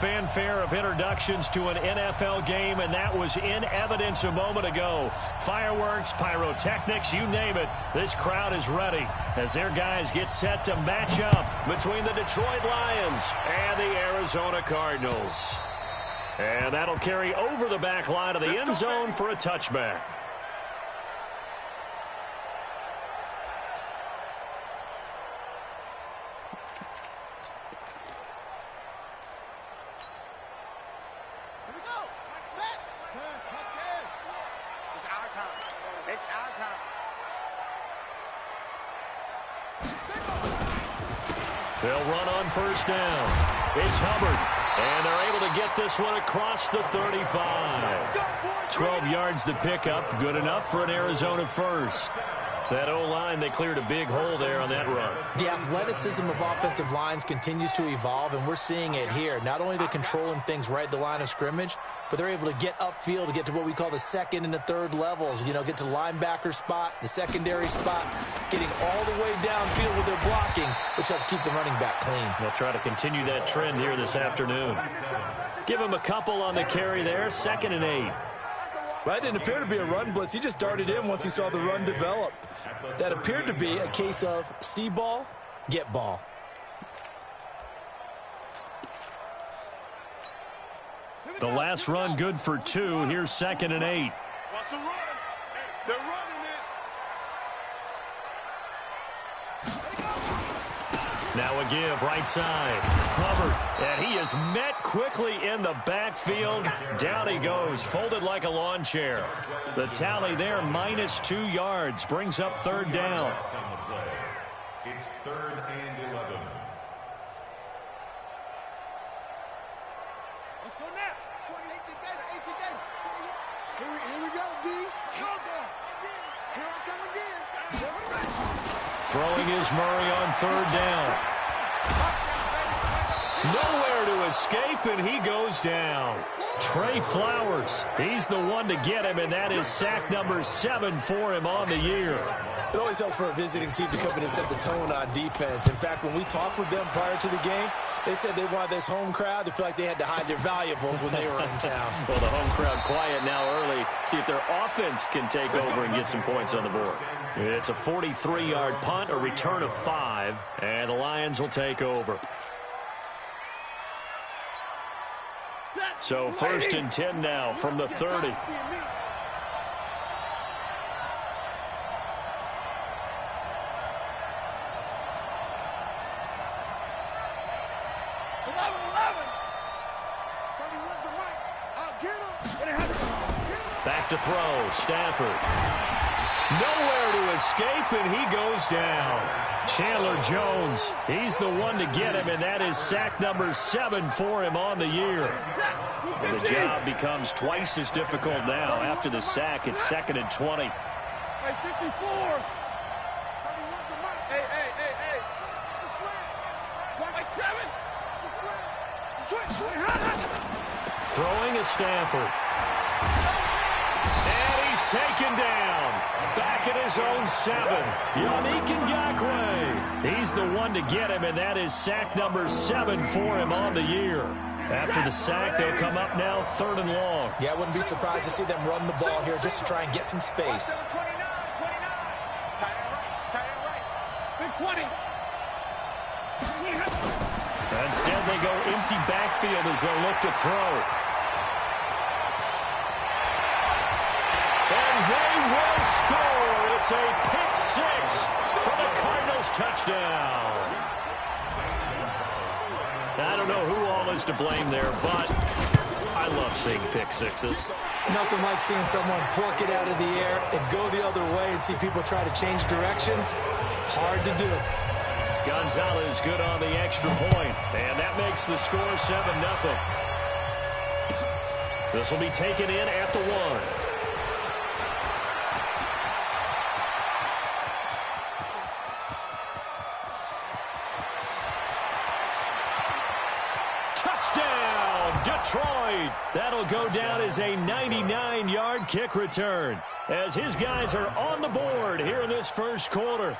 Fanfare of introductions to an NFL game, and that was in evidence a moment ago. Fireworks, pyrotechnics, you name it. This crowd is ready as their guys get set to match up between the Detroit Lions and the Arizona Cardinals. And that'll carry over the back line of the end zone for a touchback. They'll run on first down. It's Hubbard. And they're able to get this one across the 35. 12 yards to pick up. Good enough for an Arizona first. That O-line, they cleared a big hole there on that run. The athleticism of offensive lines continues to evolve, and we're seeing it here. Not only are they controlling things right at the line of scrimmage, but they're able to get upfield to get to what we call the second and the third levels. You know, get to the linebacker spot, the secondary spot, getting all the way downfield with their blocking, which helps keep the running back clean. They'll try to continue that trend here this afternoon. Give him a couple on the carry there, 2nd and 8. Well, that didn't appear to be a run blitz. He just darted in once he saw the run develop. That appeared to be a case of see ball, get ball. The last run good for 2. Here's 2nd and 8. What's the run? They're running it. Now a give, right side. Hubbard, and he is met quickly in the backfield. Down he goes, folded like a lawn chair. The tally there, -2 yards, brings up 3rd down. It's 3rd and 11. Let's go now. 18 days. Here we go, D. Here I come again. Throwing is Murray on 3rd down. Nowhere to escape, and he goes down. Trey Flowers, he's the one to get him, and that is sack number 7 for him on the year. It always helps for a visiting team to come in and set the tone on defense. In fact, when we talked with them prior to the game, they said they wanted this home crowd to feel like they had to hide their valuables when they were in town. Well, the home crowd quiet now early. See if their offense can take over and get some points on the board. It's a 43-yard punt, a return of 5, and the Lions will take over. So 1st and 10 now from the 30. Back to throw, Stafford. Nowhere to escape, and he goes down. Chandler Jones, he's the one to get him, and that is sack number 7 for him on the year. And the job becomes twice as difficult now. After the sack, it's 2nd and 20. Hey, 54. Hey. Throwing is Stafford. And he's taken down. Back at his own 7. Yannick Ngakoue. He's the one to get him, and that is sack number 7 for him on the year. After the sack, they'll come up now 3rd and long. Yeah, I wouldn't be surprised to see them run the ball here just to try and get some space. Big 20. Instead, they go empty backfield as they'll look to throw. And they will score. It's a pick 6 for the Cardinals touchdown. I don't know who all is to blame there, but I love seeing pick 6s. Nothing like seeing someone pluck it out of the air and go the other way and see people try to change directions. Hard to do. Gonzalez good on the extra point, and that makes the score 7-0. This will be taken in at the 1. Touchdown, Detroit. That'll go down as a 99-yard kick return as his guys are on the board here in this first quarter.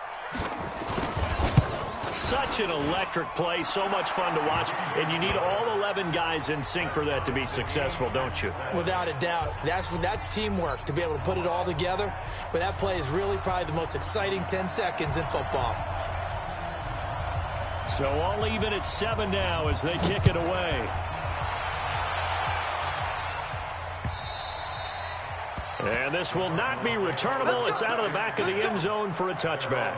such an electric play, so much fun to watch, and you need all 11 guys in sync for that to be successful, don't you? Without a doubt. That's teamwork, to be able to put it all together. But that play is really probably the most exciting 10 seconds in football. So all even at 7 now as they kick it away. And this will not be returnable. It's out of the back of the end zone for a touchback.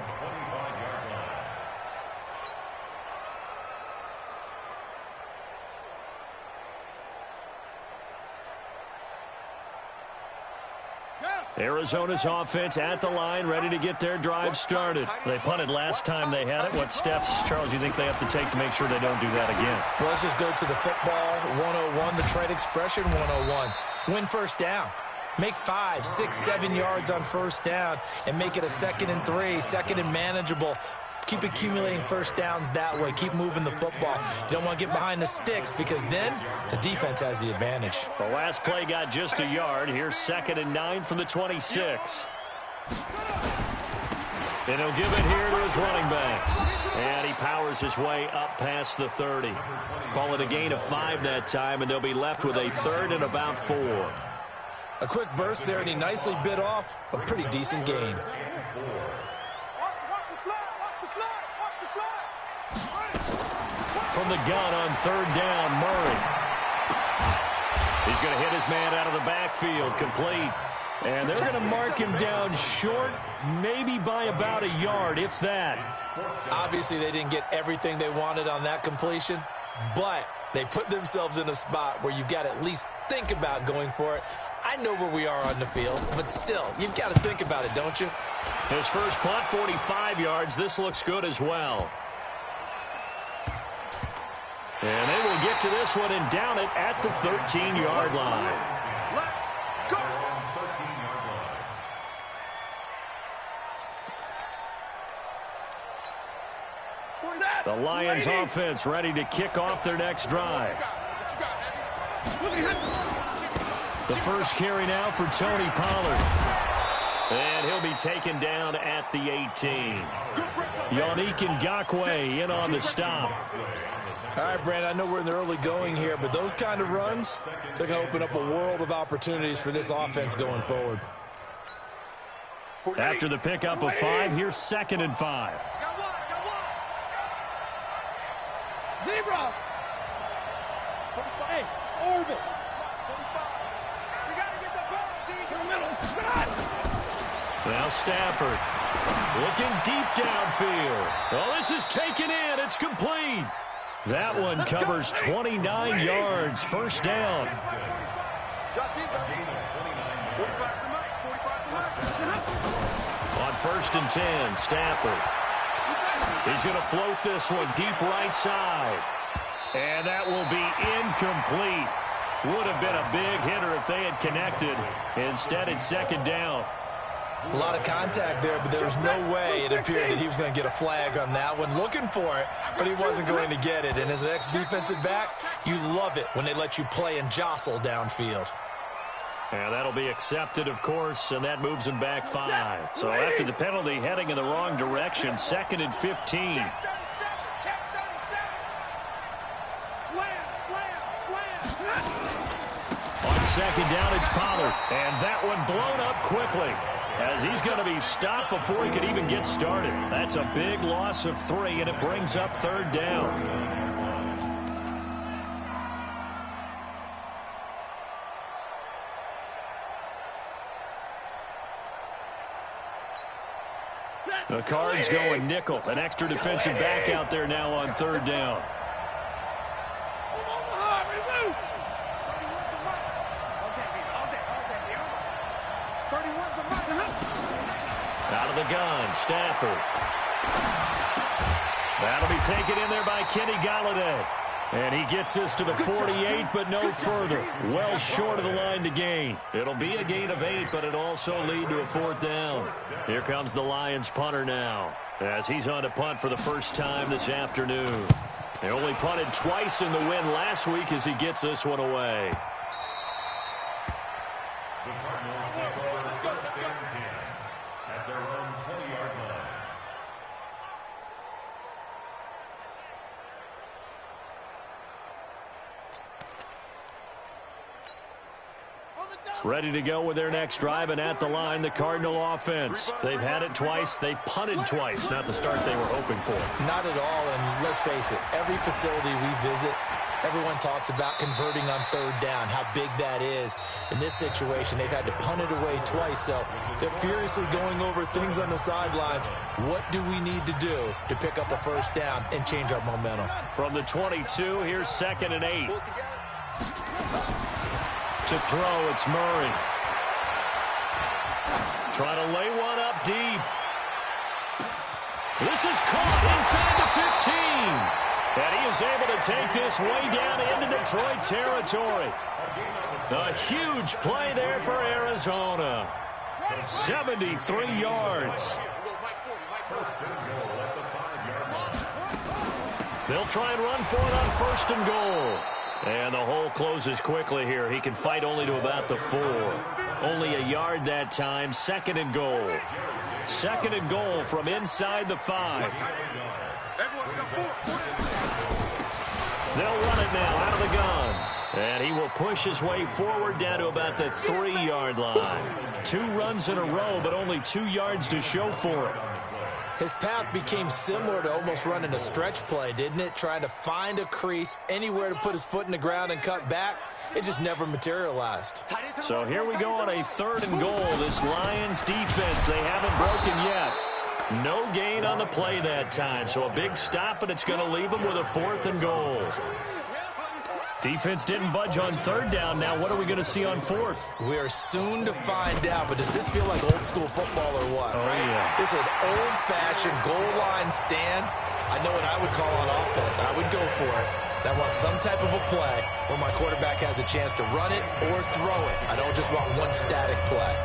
Arizona's offense at the line, ready to get their drive started. They punted last time they had it. What steps, Charles, do you think they have to take to make sure they don't do that again? Well, let's just go to the football 101, the trade expression 101. Win first down. Make 5, 6, 7 yards on first down and make it a 2nd and 3, 2nd and manageable. Keep accumulating first downs that way. Keep moving the football. You don't want to get behind the sticks because then the defense has the advantage. The last play got just a yard. Here's 2nd and 9 from the 26. And he'll give it here to his running back. And he powers his way up past the 30. Call it a gain of 5 that time, and they'll be left with a 3rd and about 4. A quick burst there, and he nicely bit off a pretty decent gain. From the gun on 3rd down, Murray. He's going to hit his man out of the backfield, complete. And they're going to mark him down short, maybe by about a yard, if that. Obviously, they didn't get everything they wanted on that completion, but they put themselves in a spot where you've got to at least think about going for it. I know where we are on the field, but still, you've got to think about it, don't you? His first punt, 45 yards. This looks good as well. And they will get to this one and down it at the 13-yard line. The Lions offense ready to kick off their next drive. The first carry now for Tony Pollard. And he'll be taken down at the 18. Yannick Ngakoue in on the stop. All right, Brand, I know we're in the early going here, but those kind of runs, they're going to open up a world of opportunities for this offense going forward. After the pickup of 5, here's 2nd and 5. Zebra. Hey, orbit. We got to get the ball, D. In the middle. Now Stafford looking deep downfield. Oh, this is taken in. It's complete. That one covers 29 yards. First down. On 1st and 10, Stafford. He's going to float this one deep right side. And that will be incomplete. Would have been a big hitter if they had connected. Instead, it's 2nd down. A lot of contact there, but there was no way it appeared that he was going to get a flag on that one. Looking for it, but he wasn't going to get it. And as an ex-defensive back, you love it when they let you play and jostle downfield. And that'll be accepted, of course, and that moves him back 5. So after the penalty, heading in the wrong direction, 2nd and 15. On 2nd down, it's Pollard. And that one blown up quickly, as he's going to be stopped before he could even get started. That's a big loss of 3, and it brings up 3rd down. The Cards going nickel. An extra defensive back out there now on 3rd down. Out of the gun, Stafford. That'll be taken in there by Kenny Golladay. And he gets this to the 48, but no further. Well short of the line to gain. It'll be a gain of 8, but it'll also lead to a 4th down. Here comes the Lions punter now, as he's on to punt for the first time this afternoon. They only punted twice in the win last week as he gets this one away. Ready to go with their next drive, and at the line, the Cardinal offense. They've had it twice. They've punted twice. Not the start they were hoping for. Not at all, and let's face it, every facility we visit, everyone talks about converting on third down, how big that is. In this situation, they've had to punt it away twice, so they're furiously going over things on the sidelines. What do we need to do to pick up a first down and change our momentum? From the 22, here's 2nd and 8. To throw, it's Murray. Trying to lay one up deep. This is caught inside the 15. And he is able to take this way down into Detroit territory. A huge play there for Arizona. 73 yards. They'll try and run for it on 1st and goal. And the hole closes quickly here. He can fight only to about the 4. Only a yard that time. 2nd and goal. 2nd and goal from inside the 5. They'll run it now out of the gun. And he will push his way forward down to about the 3-yard line. 2 runs in a row, but only 2 yards to show for it. His path became similar to almost running a stretch play, didn't it? Trying to find a crease, anywhere to put his foot in the ground and cut back. It just never materialized. So here we go on a 3rd and goal. This Lions defense, they haven't broken yet. No gain on the play that time. So a big stop, and it's going to leave them with a 4th and goal. Defense didn't budge on 3rd down. Now what are we going to see on 4th? We are soon to find out, but does this feel like old school football or what? Oh, yeah. This is an old-fashioned goal line stand. I know what I would call on offense. I would go for it. I want some type of a play where my quarterback has a chance to run it or throw it. I don't just want one static play.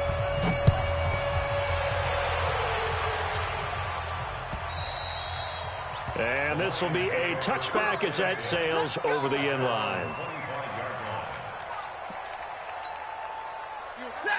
And this will be a touchback as that sails over the end line.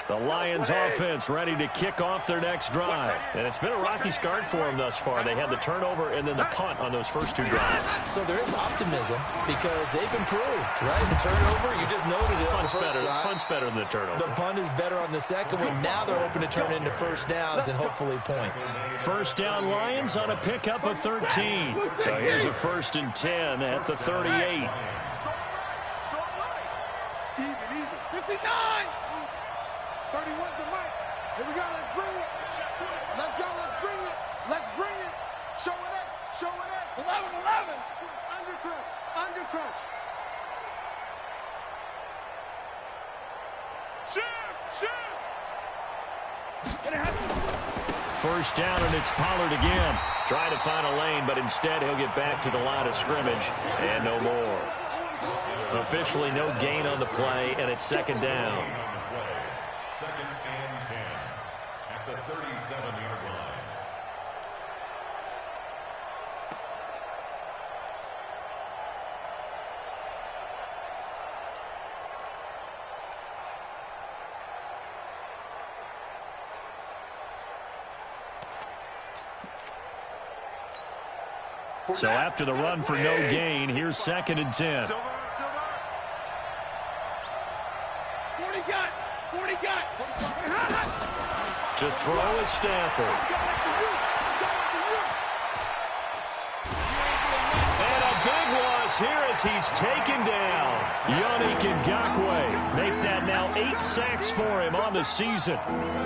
The Lions offense ready to kick off their next drive. And it's been a rocky start for them thus far. They had the turnover and then the punt on those first 2 drives. So there is optimism because they've improved, right? The turnover, you just noted it. Punt's better than the turnover. The punt is better on the second one. Now they're hoping to turn into first downs and hopefully points. First down Lions on a pickup of 13. So here's a 1st and 10 at the 38. 59! 31's the mic. Here we go. Let's bring it. Let's go. Let's bring it. Let's bring it. Show it up. Show it up. 11. Under crunch. Under crunch. Shoot. First down, and it's Pollard again. Trying to find a lane, but instead he'll get back to the line of scrimmage. And no more. Officially no gain on the play, and it's 2nd down. 2nd and 10 at the 37-yard line. So after the run for no gain, here's 2nd and 10. 40 got. To throw is Stafford. And a big loss here as he's taken down. Yannick Ngakoue. Make that now 8 sacks for him on the season.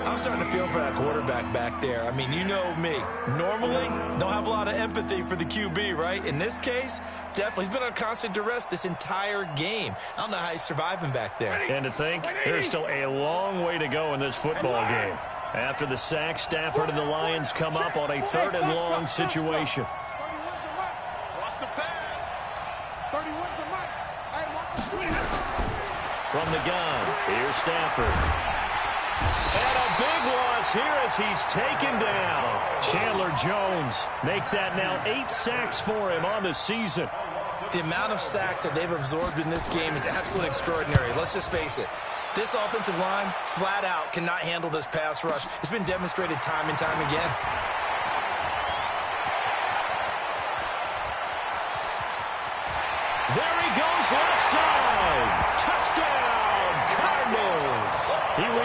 I'm starting to feel for that quarterback back there. I mean, you know me. Normally, don't have a lot of empathy for the QB, right? In this case, definitely. He's been on constant duress this entire game. I don't know how he's surviving back there. And to think, there's still a long way to go in this football game. After the sack, Stafford and the Lions come up on a 3rd and long situation. 31's the pass. 31's the mic. From the gun, here's Stafford. And a big loss here as he's taken down. Chandler Jones make that now 8 sacks for him on the season. The amount of sacks that they've absorbed in this game is absolutely extraordinary. Let's just face it. This offensive line, flat out, cannot handle this pass rush. It's been demonstrated time and time again. There he goes left side. Touchdown, Cardinals.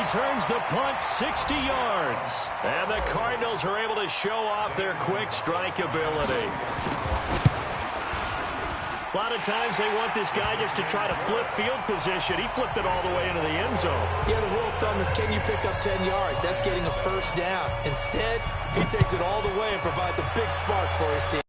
returns the punt 60 yards. And the Cardinals are able to show off their quick strike ability. A lot of times they want this guy just to try to flip field position. He flipped it all the way into the end zone. Yeah, the rule of thumb is, can you pick up 10 yards? That's getting a first down. Instead, he takes it all the way and provides a big spark for his team.